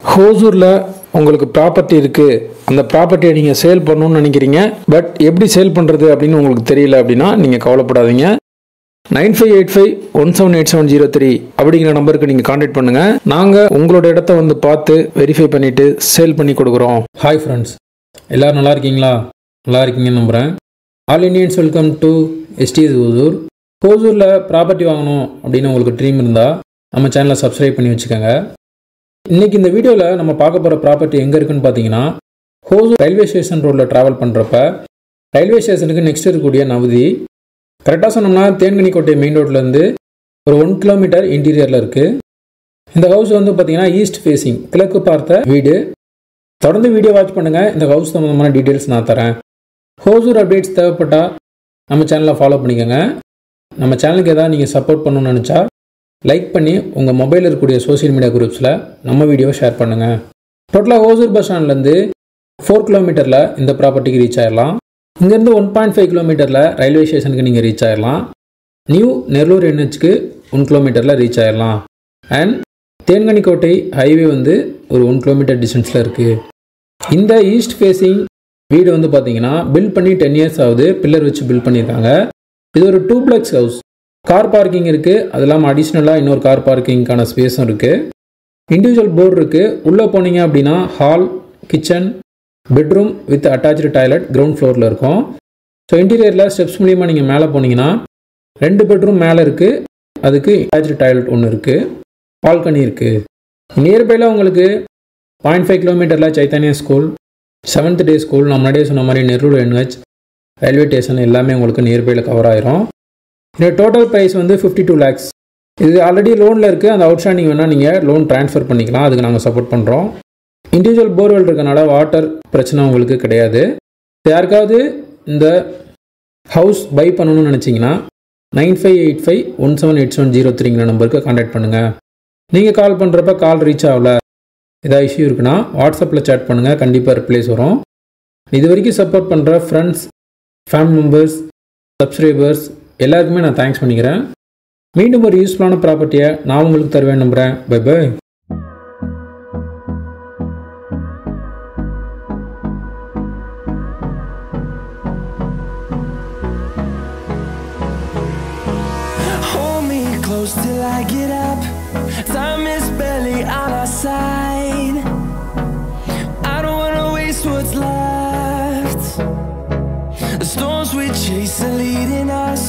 ஹோசூரில் உங்களுக்கு ப்ராப்பர்ட்டி இருக்குது, அந்த ப்ராப்பர்ட்டியை நீங்கள் சேல் பண்ணணும்னு நினைக்கிறீங்க, பட் எப்படி சேல் பண்ணுறது அப்படின்னு உங்களுக்கு தெரியல அப்படின்னா நீங்கள் கவலைப்படாதீங்க. 9585178703 அப்படிங்கிற நம்பருக்கு நீங்கள் கான்டாக்ட் பண்ணுங்கள். நாங்கள் உங்களோட இடத்த வந்து பார்த்து வெரிஃபை பண்ணிவிட்டு சேல் பண்ணி கொடுக்குறோம். ஹாய் ஃப்ரெண்ட்ஸ், எல்லோரும் நல்லா இருக்கீங்களா? நல்லா இருக்கீங்கன்னு நம்புகிறேன். All Indians welcome to STS Hosur. ஹோசூரில் ப்ராப்பர்ட்டி வாங்கணும் அப்படின்னு உங்களுக்கு ட்ரீம் இருந்தால் நம்ம சேனலை சப்ஸ்கிரைப் பண்ணி வச்சுக்கோங்க. இன்றைக்கி இந்த வீடியோவில் நம்ம பார்க்க போகிற ப்ராப்பர்ட்டி எங்கே இருக்குன்னு பார்த்தீங்கன்னா, ஹோசூர் ரயில்வே ஸ்டேஷன் ரோட்டில் ட்ராவல் பண்ணுறப்ப ரயில்வே ஸ்டேஷனுக்கு நெக்ஸ்ட் இருக்கக்கூடிய நவதி, கரெக்டாக சொன்னோம்னா தேன்கனிக்கோட்டை மெயின் ரோட்லேருந்து ஒரு 1 கிலோமீட்டர் இன்டீரியரில் இருக்குது. இந்த ஹவுஸ் வந்து பார்த்தீங்கன்னா ஈஸ்ட் ஃபேஸிங், கிழக்கு பார்த்த வீடு. தொடர்ந்து வீடியோ வாட்ச் பண்ணுங்கள், இந்த ஹவுஸ் சம்மந்தமான டீட்டெயில்ஸ் நான் தரேன். ஹோசூர் அப்டேட்ஸ் தேவைப்பட்டால் நம்ம சேனலை ஃபாலோ பண்ணிக்கோங்க. நம்ம சேனலுக்கு எதாவது நீங்கள் சப்போர்ட் பண்ணணும்னு நினச்சா லைக் பண்ணி உங்கள் மொபைலில் இருக்கக்கூடிய சோஷியல் மீடியா குரூப்ஸில் நம்ம வீடியோவை ஷேர் பண்ணுங்கள். டோட்டலாக ஹோசூர் பஸ் ஸ்டாண்ட்லேருந்து 4 கிலோமீட்டரில் இந்த ப்ராப்பர்ட்டிக்கு ரீச் ஆகிடலாம். இங்கேருந்து 1.5 கிலோமீட்டரில் ரயில்வே ஸ்டேஷனுக்கு நீங்கள் ரீச் ஆகிடலாம். நியூ நெல்லூர் NHக்கு 1 கிலோமீட்டரில் ரீச் ஆகிடலாம். அண்ட் தேன்கனிக்கோட்டை ஹைவே வந்து ஒரு 1 கிலோமீட்டர் டிஸ்டன்ஸில் இருக்குது. இந்த ஈஸ்ட் ஃபேஸிங் வீடு வந்து பார்த்தீங்கன்னா பில்ட் பண்ணி 10 இயர்ஸ் ஆகுது. பில்லர் வச்சு பில்ட் பண்ணியிருக்காங்க. இது ஒரு 2 ஹவுஸ். கார் பார்க்கிங் இருக்குது. அது இல்லாமல் அடிஷ்னலாக இன்னொரு கார் பார்க்கிங்கான ஸ்பேஸும் இருக்குது. இண்டிவிஜுவல் போர்டு இருக்குது. உள்ளே போனீங்க அப்படின்னா hall, kitchen, bedroom with attach toilet ground ஃப்ளோரில் இருக்கும். ஸோ இன்டீரியரில் ஸ்டெப்ஸ் மூலிமா நீங்கள் மேலே போனீங்கன்னா 2 பெட்ரூம் மேலே இருக்குது. அதுக்கு அட்டாச்சு டாய்லெட் ஒன்று இருக்குது. பால்கனி இருக்குது. நியர்பையில் உங்களுக்கு 0.5 கிலோமீட்டரில் Chaitanya school, 7th day school, நான் முன்னாடியே சொன்ன மாதிரி நெல்லூர் NH, ரயில்வே ஸ்டேஷன் எல்லாமே உங்களுக்கு நியர்பையில் கவர் ஆயிரும். இந்த டோட்டல் ப்ரைஸ் வந்து 52 lakhs. இது ஆல்ரெடி லோனில் இருக்குது. அந்த அவுட்ஸ்டாண்டிங் வேணால் நீங்கள் லோன் ட்ரான்ஸ்ஃபர் பண்ணிக்கலாம். அதுக்கு நாங்கள் சப்போர்ட் பண்ணுறோம். இண்டிவிஜுவல் போர்வெல் இருக்கனால வாட்டர் பிரச்சனை உங்களுக்கு கிடையாது. யாருக்காவது இந்த ஹவுஸ் பை பண்ணணும்னு நினச்சிங்கன்னா 9585178703 நம்பருக்கு கான்டாக்ட் பண்ணுங்கள். நீங்கள் கால் பண்ணுறப்ப கால் ரீச் ஆகல, ஏதாவது இஷ்யூ இருக்குன்னா வாட்ஸ்அப்பில் சேட் பண்ணுங்கள், கண்டிப்பாக ரிப்ளைஸ் வரும். இது வரைக்கும் சப்போர்ட் பண்ணுற ஃப்ரெண்ட்ஸ், ஃபேமிலி மெம்பர்ஸ், சப்ஸ்கிரைபர்ஸ் எல்லாருக்குமே நான் தேங்க்ஸ் பண்ணிக்கிறேன். மீண்டும் ஒரு யூஸ்ஃபுல்லான ப்ராப்பர்ட்டியை நான் உங்களுக்கு தருவேன் நம்புகிறேன். Bye bye. Till I get up, time is barely on our side. I don't wanna waste what's left. The storms we chase are leading us